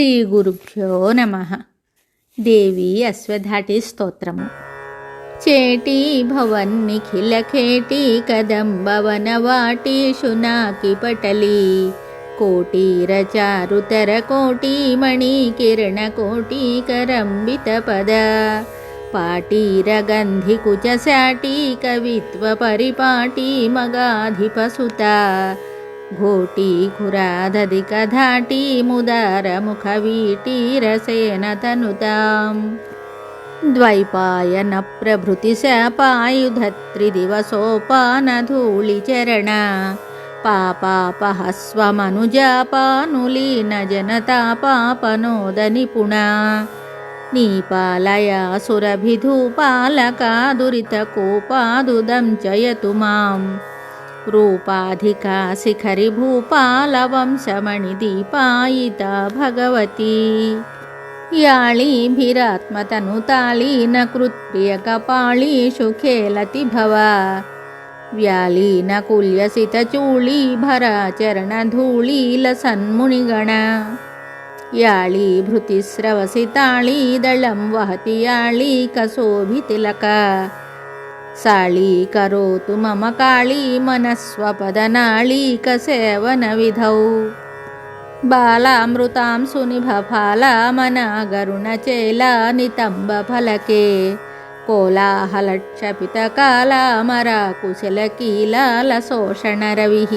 శ్రీ గురుభ్యో నమః. దేవి అశ్వధాటి స్తోత్రము. చేటీ భవన్నిఖిల ఖేటీ కదంబవనవాటీ శునాకి పటలీ కోటీర చారుతర కోటీ మణి కిరణ కోటీ కరంబిత పద పాటీర గంధి కుచ శాటీ కవిత్వ పరిపాటీ మగాధిపసుత ఘోటీ ఖురాదధిక ధాటీ ముదార ముఖవీటీ రసేన తనుతాం ద్వైపాయన ప్రభృతి శాపాయుధ త్రిదివసోపాన ధూళిచరణ పాపాపహస్వమనుజాపానులీన జనతాపాపనోద నిపుణ నీపాలయా సురభిధూపాలకా దురితకోపాదుదం చయతు మాం రూపాధికా శిఖరి భూపాలవంశమణిదీపాయితా భగవతి యాళీభిరాత్మతనుతాళీన కృత్ప్రియకపాళీషు ఖేలతి భవ వ్యాలీన కుల్యసితచూళీ భరాచరణధూళీల సన్మునిగణ యాళీభృతిస్రవసితాళీ దళం వహతి యాళీ కశోభితిలక సాళీ కరోతు మమ కాళీ మనస్వపదనాళీక సేవన విధౌ బాలామృతాం సునిభఫాలామనాగరుణచేలా నితంబ ఫలకే కోలాహలక్షపితకాలామరాకుశలకీలాల శోషణరవిః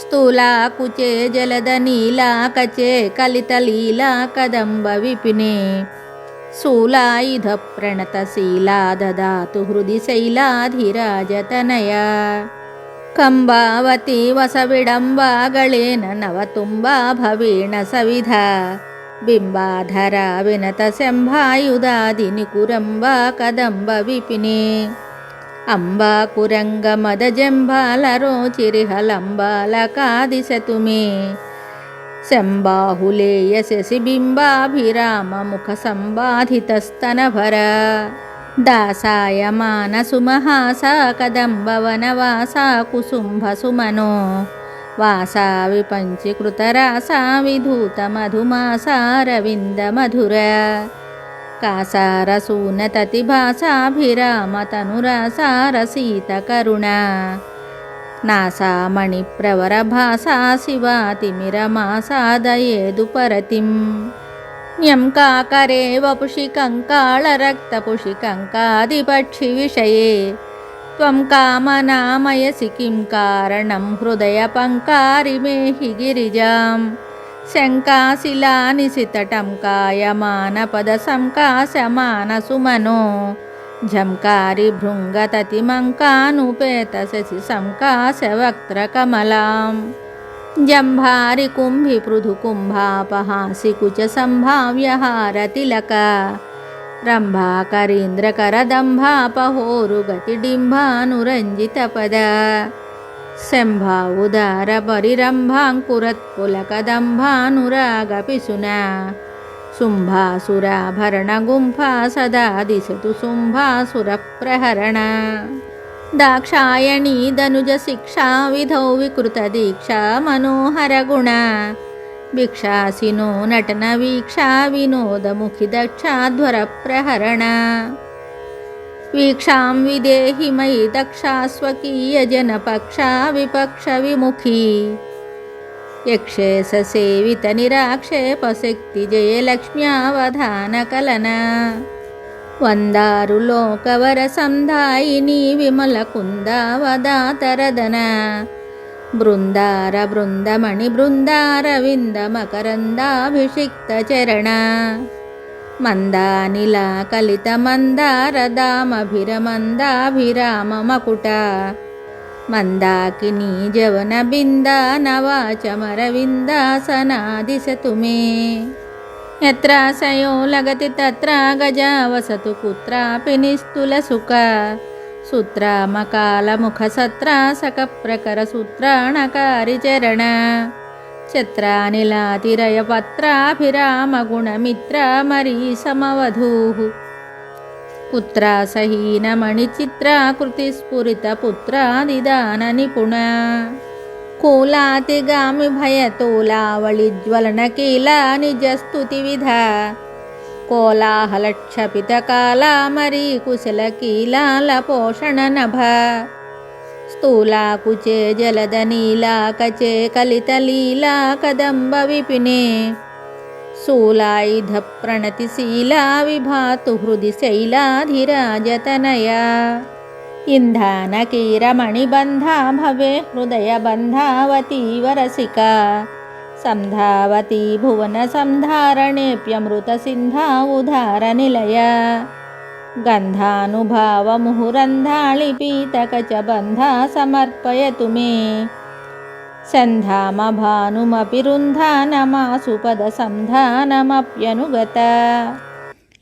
స్థూలాకుచే జలదనీలాకచే కలితలీలా కదంబ విపినే శూలాయుధ ప్రణతశీలా దదాతు హృది శైలాధిరాజతనయా కంబావతి వసవిడంబాగళేన నవతుంబా భవేణ సవిధా బింబాధరా వినత శంభాయుధాది నికురంబా కదంబ విపినే అంబాకురంగమదజంబాలరోచిరిహలంబాలకాదిశతు మే శంబాహులేయ శశిబింబాభిరామ ముఖ సంబాధితస్తనభర దాసాయ మానసుమహాసా కదంబవనవాసా కుసుంభ సుమనో వాసా విపంచీకృతరాసా విధూత మధుమాసా రవింద మధుర కాసారసూనతతిభాసాభిరామ తనురాసా రసీత కరుణ నాసామణి ప్రవరభాసా శివాతిమిరమాసా దయేదు పరతిం న్యంకాకరే వపుషి కంకాళరక్తపుషి కంకాదిపక్షి విషయే త్వం కామనామయసి కిం కారణం హృదయ పంకారిమేహి గిరిజాం శంకాశిలానిశితటం కాయమాన పద సంకాశమాన సుమనో ఝంకారి భృంగతతిమంకానుపేత శశి సంకాశ వక్త్ర కమలాం జంభారి కుంభి పృథు కుంభాపహాసి కుచ సంభావ్యహార తిలక రంభాకరీంద్రకరదంభాపహోరుగతి డింభానురంజిత పద శంభా ఉదార పరిరంభాంకురత్పులకదంభానురాగ పిశున శుంభాసురాభరణ గుంఫా సదా దిశతు శుంభాసుర ప్రహరణ దాక్షాయణీ ధనుజ శిక్షా విధౌ వికృత దీక్షా మనోహర గుణ భిక్షాసినో నటన వీక్షా వినోదముఖి దక్షాధ్వర ప్రహరణ వీక్షాం విదేహి మయి దక్షా స్వకీయ జనపక్షా విపక్ష విముఖీ యక్షేశ సేవిత నిరాక్షేప శక్తి జయలక్ష్మ్యావధాన కలన వందారు లోకవర సంధాయిని విమల కుందావదాతరదన బృందార బృందమణి బృందార వింద మకరందాభిషిక్త చరణ మందానిలా కలిత మందార దామభిరమందాభిరామ మకుట మందాకినీ జవన బిందా నవాచమరవిందాసనా దిశతు మే యత్రాశయో లగతి తత్రా గజా వసతు కుత్రాపి నిస్తుల సుఖ సూత్రామకాలముఖ సత్రాసక ప్రకర సూత్రాణకారి చరణ ఛత్రానిలాతిరయ పత్రాభిరామ గుణమిత్రామరీ సమవధూః పుత్రాసహీనమణిచిత్రాకృతి స్ఫురిత పుత్రాదిదాన నిపుణ कुलातिगामि भयतोलावळिज्वलनकीला निजस्तुतिविधा कोलाहलक्षपितकाला मरीकुशलकीलालपोषणनभा స్థూలాకుచే జలదనీలా కచే కలితలీలా కదంబవిపినే శూలాయుధ ప్రణతిశీలా విభాతు హృది శైలాధిరాజతనయా ఇంధానకీరమణిబంధా భవే హృదయబంధావతీ వరసికా సంధావతీ భువన సంధారణేప్యమృత సింధా ఉదార నిలయా गन्धानुभावमुहुरन्धाळिपीतकचबन्धा समर्पयतु मे सन्धामभानुमपि रुन्धानमासुपदसन्धानमप्यनुगता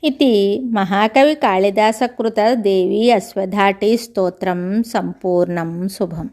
इति महाकवि कालिदासकृत देवी अश्वधाटी स्तोत्रं सम्पूर्णं शुभम्।